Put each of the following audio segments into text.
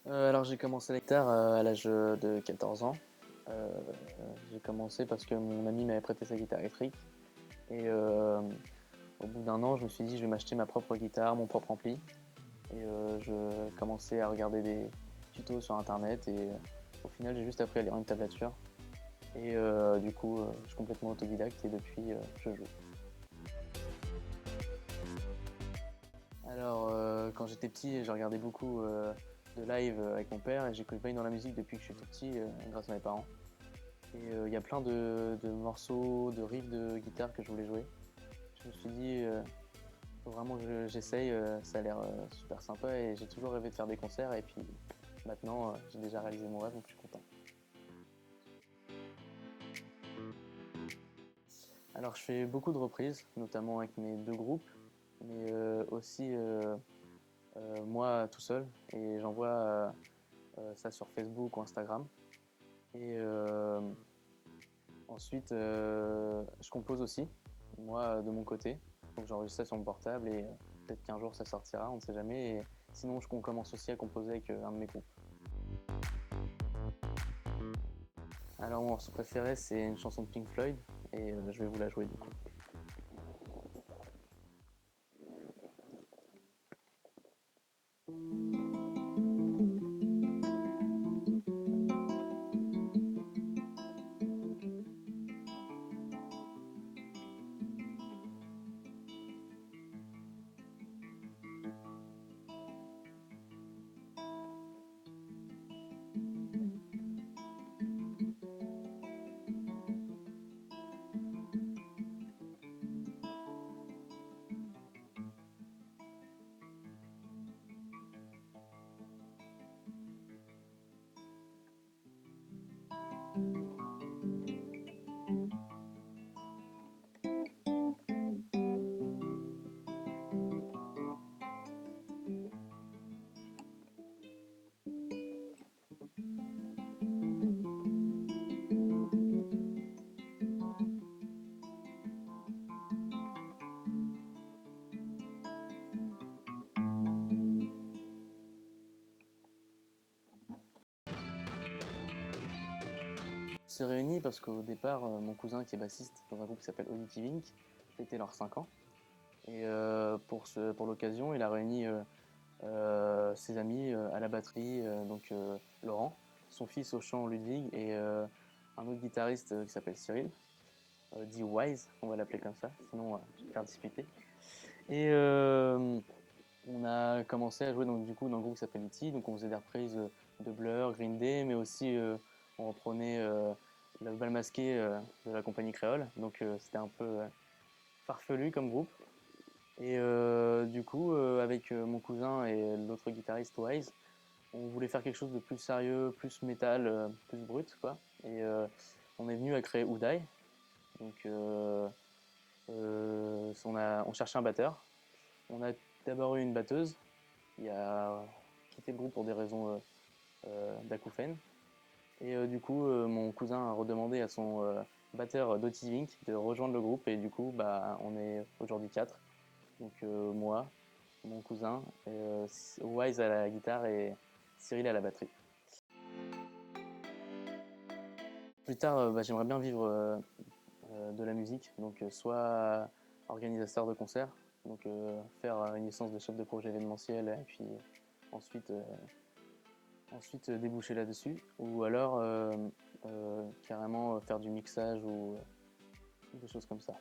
Alors j'ai commencé la guitare à l'âge de 14 ans. Euh, j'ai commencé parce que mon ami m'avait prêté sa guitare électrique. Et au bout d'un an, je me suis dit je vais m'acheter ma propre guitare, mon propre ampli. Et je commençais à regarder des tutos sur internet et au final j'ai juste appris à lire une tablature. Et du coup je suis complètement autodidacte et depuis je joue. Alors quand j'étais petit, j'ai regardé beaucoup de live avec mon père et j'ai baigné dans la musique depuis que je suis tout petit grâce à mes parents. Et il y a plein de morceaux, de riffs de guitare que je voulais jouer. Je me suis dit, faut vraiment que j'essaye, ça a l'air super sympa et j'ai toujours rêvé de faire des concerts. Et puis maintenant, j'ai déjà réalisé mon rêve, donc je suis content. Alors je fais beaucoup de reprises, notamment avec mes deux groupes, mais aussi moi tout seul. Et j'envoie ça sur Facebook ou Instagram. Et ensuite, je compose aussi, moi de mon côté. Donc j'enregistre ça sur mon portable et peut-être qu'un jour ça sortira, on ne sait jamais. Et sinon, on commence aussi à composer avec un de mes groupes. Alors mon morceau préféré, c'est une chanson de Pink Floyd et je vais vous la jouer du coup. On s'est réunis parce qu'au départ, mon cousin qui est bassiste dans un groupe qui s'appelle Auditive Inc. fêtait leurs 5 ans. Et pour l'occasion, il a réuni ses amis à la batterie, donc Laurent, son fils au chant Ludwig et un autre guitariste qui s'appelle Cyril, dit Wise, on va l'appeler comme ça, sinon je vais faire disputer. Et on a commencé à jouer donc, du coup dans un groupe qui s'appelle E.T., donc on faisait des reprises de Blur, Green Day, mais aussi on reprenait le bal masqué de la compagnie créole, donc c'était un peu farfelu comme groupe. Et du coup, avec mon cousin et l'autre guitariste Wise, on voulait faire quelque chose de plus sérieux, plus métal, plus brut, quoi. Et on est venu à créer Uday. Donc, on cherchait un batteur. On a d'abord eu une batteuse qui a quitté le groupe pour des raisons d'acouphènes. Et du coup, mon cousin a redemandé à son batteur Dottie Vink de rejoindre le groupe. Et du coup, bah, on est aujourd'hui quatre. Donc moi, mon cousin, Wise à la guitare et Cyril à la batterie. Plus tard, bah, j'aimerais bien vivre de la musique, donc soit organisateur de concerts, donc faire une licence de chef de projet événementiel et puis ensuite, ensuite déboucher là-dessus, ou alors carrément faire du mixage ou des choses comme ça.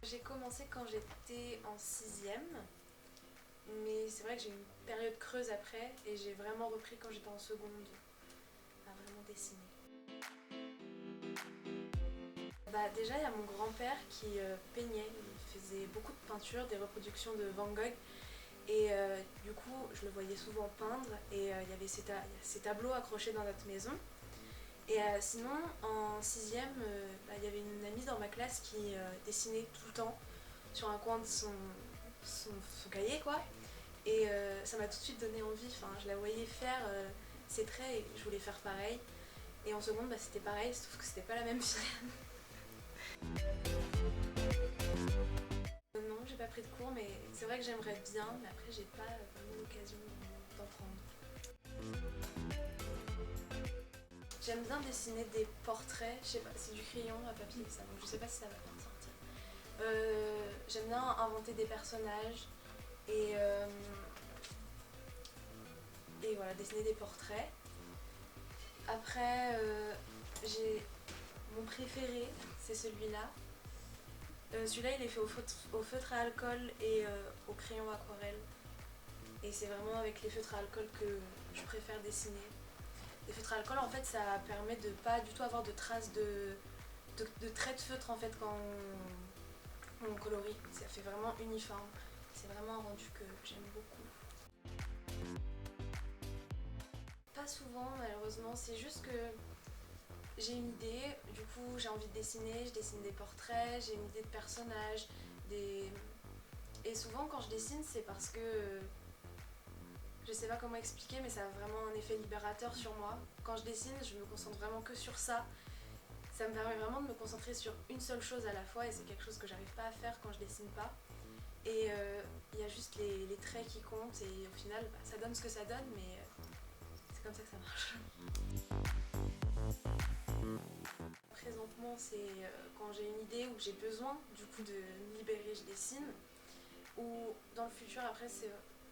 J'ai commencé quand j'étais en 6e, mais c'est vrai que j'ai eu une période creuse après et j'ai vraiment repris quand j'étais en seconde à vraiment dessiner. Déjà, il y a mon grand-père qui peignait, il faisait beaucoup de peintures, des reproductions de Van Gogh. Et du coup, je le voyais souvent peindre et il y avait ces tableaux accrochés dans notre maison. Et sinon, en 6e, il y avait une amie dans ma classe qui dessinait tout le temps sur un coin de son cahier, quoi. Et ça m'a tout de suite donné envie. Enfin, je la voyais faire ses traits et je voulais faire pareil. Et en seconde, c'était pareil, sauf que c'était pas la même fille. Non, j'ai pas pris de cours, mais c'est vrai que j'aimerais bien, mais après, j'ai pas vraiment l'occasion d'en prendre. J'aime bien dessiner des portraits, je sais pas, c'est du crayon à papier ça, donc je sais pas si ça va bien sortir. J'aime bien inventer des personnages et, et voilà, dessiner des portraits. Après, j'ai mon préféré, c'est celui-là. Celui-là, il est fait au feutre à alcool et au crayon aquarelle. Et c'est vraiment avec les feutres à alcool que je préfère dessiner. Les feutres à alcool, en fait, ça permet de pas du tout avoir de traces de traits de feutre en fait quand on colorie. Ça fait vraiment uniforme. C'est vraiment un rendu que j'aime beaucoup. Pas souvent, malheureusement. C'est juste que j'ai une idée, du coup j'ai envie de dessiner, je dessine des portraits, j'ai une idée de personnages, et souvent quand je dessine c'est parce que je sais pas comment expliquer mais ça a vraiment un effet libérateur sur moi. Quand je dessine je me concentre vraiment que sur ça. Ça me permet vraiment de me concentrer sur une seule chose à la fois et c'est quelque chose que j'arrive pas à faire quand je dessine pas. Et il y a juste les traits qui comptent et au final ça donne ce que ça donne mais c'est comme ça que ça marche. Présentement, c'est quand j'ai une idée ou que j'ai besoin du coup de me libérer, je dessine. Ou dans le futur, après,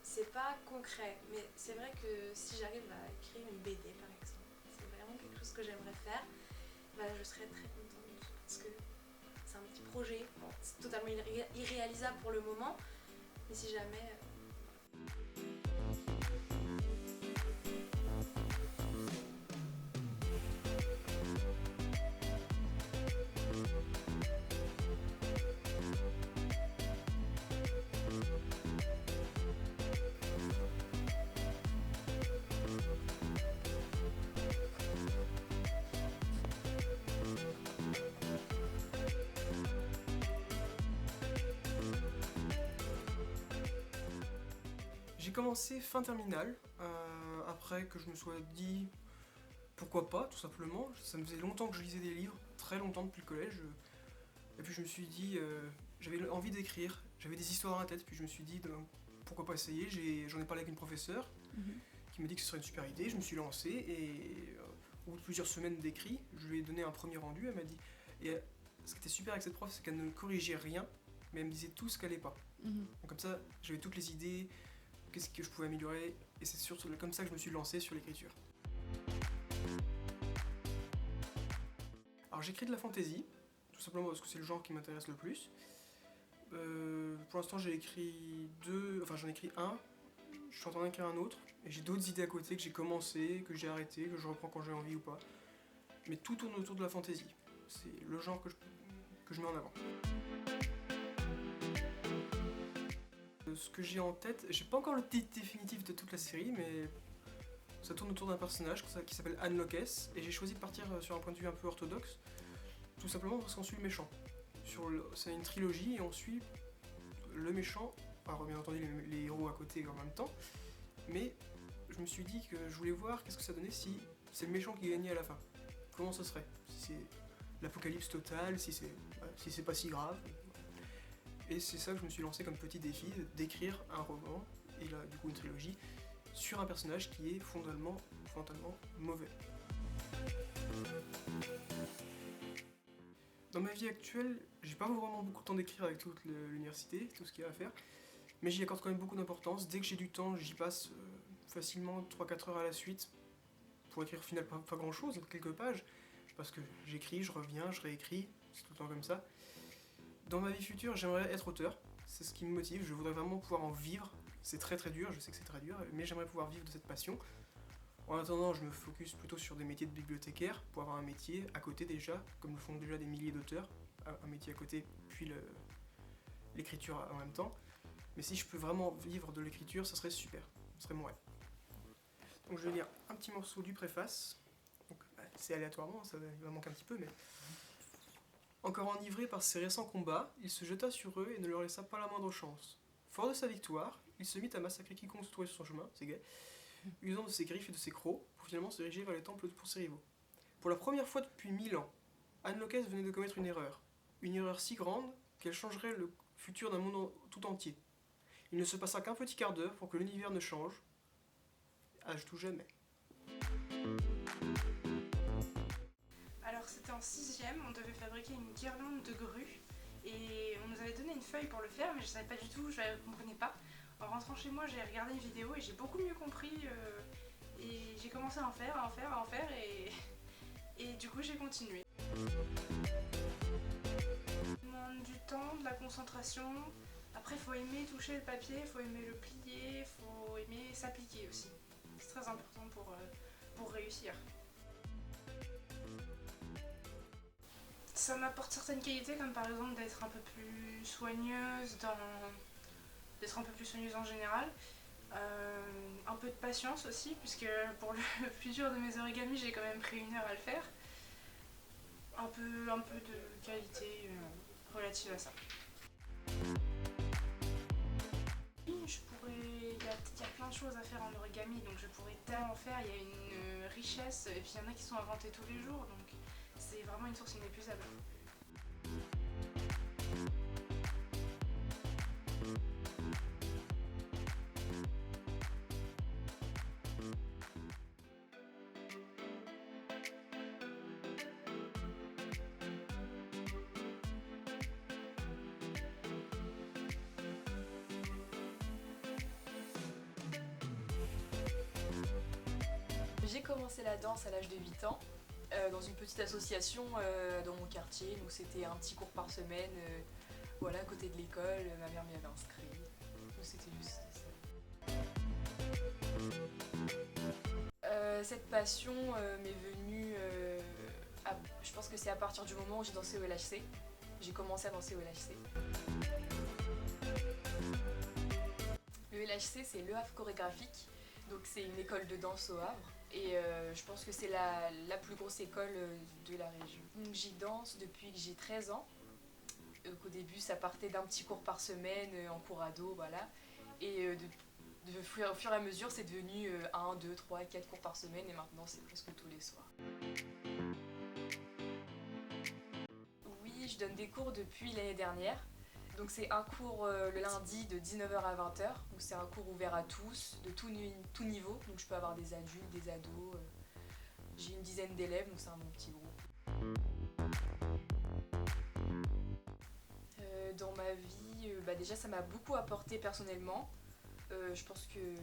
c'est pas concret, mais c'est vrai que si j'arrive à écrire une BD par exemple, c'est vraiment quelque chose que j'aimerais faire, je serais très contente parce que c'est un petit projet, bon, c'est totalement irréalisable pour le moment, mais si jamais. J'ai commencé fin terminale, après que je me sois dit pourquoi pas, tout simplement. Ça me faisait longtemps que je lisais des livres, très longtemps depuis le collège. Et puis je me suis dit, j'avais envie d'écrire, j'avais des histoires dans la tête, puis je me suis dit, pourquoi pas essayer. J'en ai parlé avec une professeure qui m'a dit que ce serait une super idée. Je me suis lancé et au bout de plusieurs semaines d'écrit, je lui ai donné un premier rendu. Elle m'a dit, et ce qui était super avec cette prof, c'est qu'elle ne corrigeait rien, mais elle me disait tout ce qu'elle n'allait pas. Donc comme ça, j'avais toutes les idées, qu'est-ce que je pouvais améliorer, et c'est surtout comme ça que je me suis lancé sur l'écriture. Alors j'écris de la fantasy, tout simplement parce que c'est le genre qui m'intéresse le plus. Pour l'instant j'en ai écrit un, je suis en train d'écrire un autre, et j'ai d'autres idées à côté que j'ai commencé, que j'ai arrêté, que je reprends quand j'ai envie ou pas. Mais tout tourne autour de la fantasy, c'est le genre que je mets en avant. Ce que j'ai en tête, j'ai pas encore le titre définitif de toute la série, mais ça tourne autour d'un personnage qui s'appelle Anne Locke, et j'ai choisi de partir sur un point de vue un peu orthodoxe, tout simplement parce qu'on suit le méchant. C'est une trilogie et on suit le méchant, alors bien entendu les héros à côté en même temps, mais je me suis dit que je voulais voir qu'est-ce que ça donnait si c'est le méchant qui gagnait à la fin. Comment ce serait? Si c'est l'apocalypse totale, si c'est pas si grave. Et c'est ça que je me suis lancé comme petit défi, d'écrire un roman, et là du coup une trilogie, sur un personnage qui est fondamentalement mauvais. Dans ma vie actuelle, j'ai pas vraiment beaucoup de temps d'écrire avec toute l'université, tout ce qu'il y a à faire, mais j'y accorde quand même beaucoup d'importance. Dès que j'ai du temps, j'y passe facilement 3-4 heures à la suite pour écrire au final pas grand chose, quelques pages, parce que j'écris, je reviens, je réécris, c'est tout le temps comme ça. Dans ma vie future, j'aimerais être auteur. C'est ce qui me motive. Je voudrais vraiment pouvoir en vivre. C'est très très dur, je sais que c'est très dur, mais j'aimerais pouvoir vivre de cette passion. En attendant, je me focus plutôt sur des métiers de bibliothécaire pour avoir un métier à côté déjà, comme le font déjà des milliers d'auteurs. Un métier à côté, puis l'écriture en même temps. Mais si je peux vraiment vivre de l'écriture, ça serait super. Ce serait mon rêve. Donc je vais lire un petit morceau du préface. Donc, c'est aléatoirement, ça va manquer un petit peu, mais... Encore enivré par ses récents combats, il se jeta sur eux et ne leur laissa pas la moindre chance. Fort de sa victoire, il se mit à massacrer quiconque se trouvait sur son chemin, c'est gay, usant de ses griffes et de ses crocs, pour finalement se diriger vers les temples pour ses rivaux. Pour la première fois depuis 1000 ans, Anne Locke venait de commettre une erreur si grande qu'elle changerait le futur d'un monde tout entier. Il ne se passa qu'un petit quart d'heure pour que l'univers ne change, âge tout jamais. Alors c'était en 6ème, on devait fabriquer une guirlande de grues et on nous avait donné une feuille pour le faire mais je savais pas du tout, je ne comprenais pas. En rentrant chez moi j'ai regardé une vidéo et j'ai beaucoup mieux compris et j'ai commencé à en faire et du coup j'ai continué. Ça demande du temps, de la concentration, après il faut aimer toucher le papier, il faut aimer le plier, il faut aimer s'appliquer aussi. C'est très important pour réussir. Ça m'apporte certaines qualités comme par exemple d'être un peu plus soigneuse, d'être un peu plus soigneuse en général. Un peu de patience aussi puisque pour le plus dur de mes origamis j'ai quand même pris 1 heure à le faire. Un peu de qualité relative à ça. Il y a plein de choses à faire en origami donc je pourrais tellement en faire, il y a une richesse et puis il y en a qui sont inventés tous les jours donc c'est vraiment une source inépuisable. J'ai commencé la danse à l'âge de 8 ans dans une petite association dans mon quartier. Donc c'était un petit cours par semaine, voilà, à côté de l'école. Ma mère m'y avait inscrit. Donc c'était juste ça. Cette passion m'est venue, je pense que c'est à partir du moment où j'ai dansé au LHC. J'ai commencé à danser au LHC. Le LHC, c'est le Havre chorégraphique. Donc c'est une école de danse au Havre. Et je pense que c'est la plus grosse école de la région. Donc j'y danse depuis que j'ai 13 ans. Au début ça partait d'un petit cours par semaine en cours ado, voilà. Et au fur et à mesure c'est devenu 1, 2, 3, 4 cours par semaine et maintenant c'est presque tous les soirs. Oui, je donne des cours depuis l'année dernière. Donc c'est un cours le lundi de 19h à 20h, donc c'est un cours ouvert à tous, de tout niveau, donc je peux avoir des adultes, des ados, j'ai une dizaine d'élèves, donc c'est un bon petit groupe. Dans ma vie, déjà ça m'a beaucoup apporté personnellement, je pense que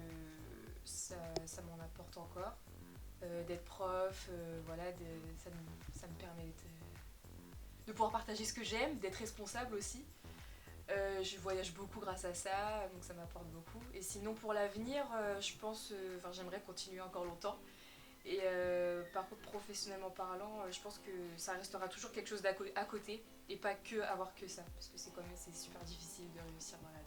ça m'en apporte encore, d'être prof, voilà, ça me permet de pouvoir partager ce que j'aime, d'être responsable aussi. Je voyage beaucoup grâce à ça, donc ça m'apporte beaucoup. Et sinon pour l'avenir, je pense, j'aimerais continuer encore longtemps. Et par contre, professionnellement parlant, je pense que ça restera toujours quelque chose à côté et pas que avoir que ça, parce que c'est super difficile de réussir dans la vie.